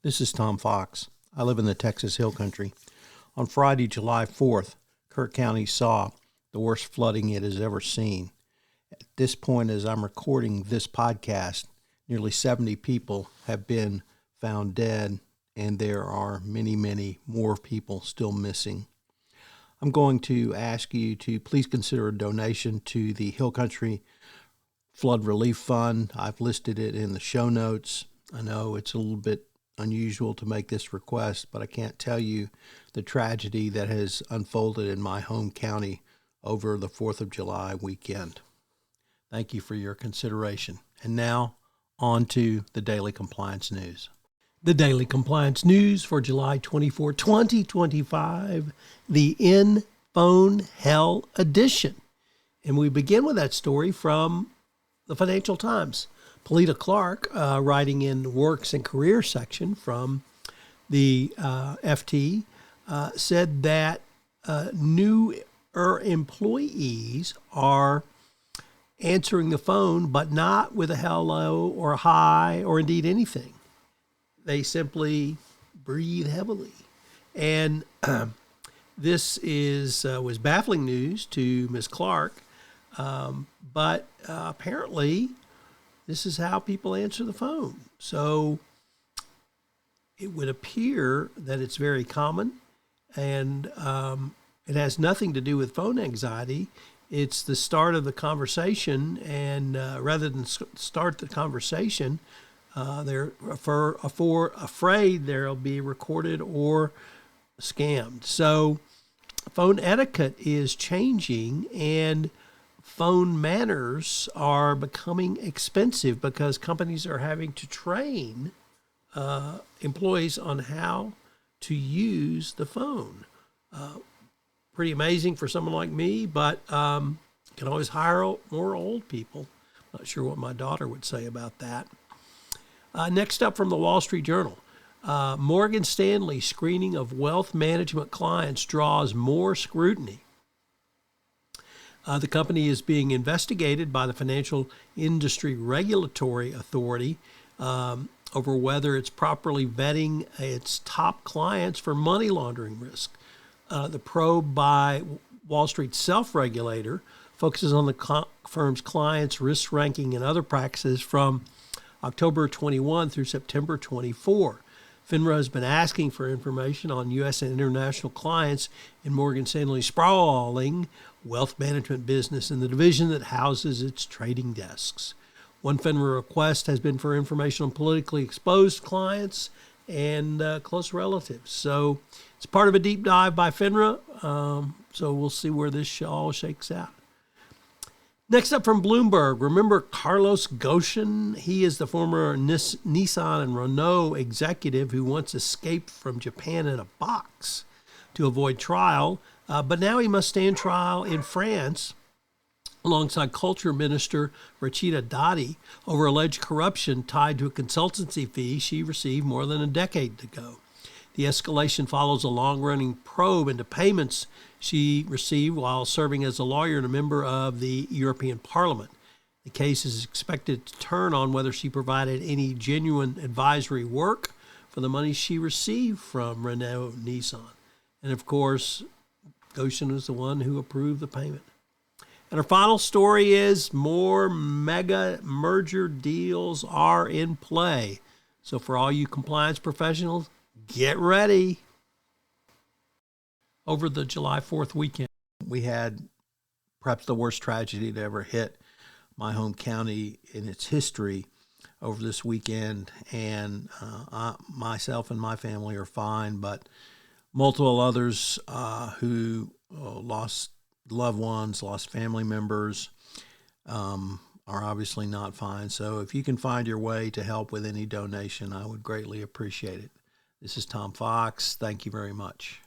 This is Tom Fox. I live in the Texas Hill Country. On Friday, July 4th, Kirk County saw the worst flooding it has ever seen. At this point, as I'm recording this podcast, nearly 70 people have been found dead, and there are many, many more people still missing. I'm going to ask you to please consider a donation to the Hill Country Flood Relief Fund. I've listed it in the show notes. I know it's a little bit unusual to make this request, but I can't tell you the tragedy that has unfolded in my home county over the 4th of July weekend. Thank you for your consideration. And now, on to the Daily Compliance News. The Daily Compliance News for July 24, 2025, the In Phone Hell edition. And we begin with that story from the Financial Times. Polita Clark, writing in Works and Career section from the FT, said that newer employees are answering the phone, but not with a hello or a hi or indeed anything. They simply breathe heavily. And this was baffling news to Ms. Clark, but apparently this is how people answer the phone. So it would appear that it's very common, and it has nothing to do with phone anxiety. It's the start of the conversation, and rather than start the conversation, they're afraid they'll be recorded or scammed. So phone etiquette is changing, and phone manners are becoming expensive because companies are having to train employees on how to use the phone. Pretty amazing for someone like me, but you can always hire more old people. Not sure what my daughter would say about that. Next up from the Wall Street Journal, Morgan Stanley screening of wealth management clients draws more scrutiny. The company is being investigated by the Financial Industry Regulatory Authority over whether it's properly vetting its top clients for money laundering risk. The probe by Wall Street's self-regulator focuses on the firm's clients' risk ranking and other practices from October 21 through September 24. FINRA has been asking for information on U.S. and international clients in Morgan Stanley's sprawling wealth management business in the division that houses its trading desks. One FINRA request has been for information on politically exposed clients and close relatives. So it's part of a deep dive by FINRA, so we'll see where this all shakes out. Next up from Bloomberg, remember Carlos Ghosn? He is the former Nissan and Renault executive who once escaped from Japan in a box to avoid trial, but now he must stand trial in France alongside Culture Minister Rachida Dati over alleged corruption tied to a consultancy fee she received more than a decade ago. The escalation follows a long-running probe into payments she received while serving as a lawyer and a member of the European Parliament. The case is expected to turn on whether she provided any genuine advisory work for the money she received from Renault Nissan. And of course, Ghosn is the one who approved the payment. And our final story is more mega merger deals are in play. So for all you compliance professionals, get ready. Over the July 4th weekend, we had perhaps the worst tragedy to ever hit my home county in its history over this weekend. And myself and my family are fine, but multiple others who lost loved ones, lost family members, are obviously not fine. So if you can find your way to help with any donation, I would greatly appreciate it. This is Tom Fox. Thank you very much.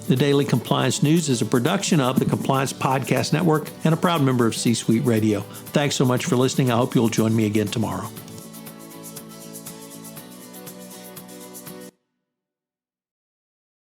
The Daily Compliance News is a production of the Compliance Podcast Network and a proud member of C-Suite Radio. Thanks so much for listening. I hope you'll join me again tomorrow.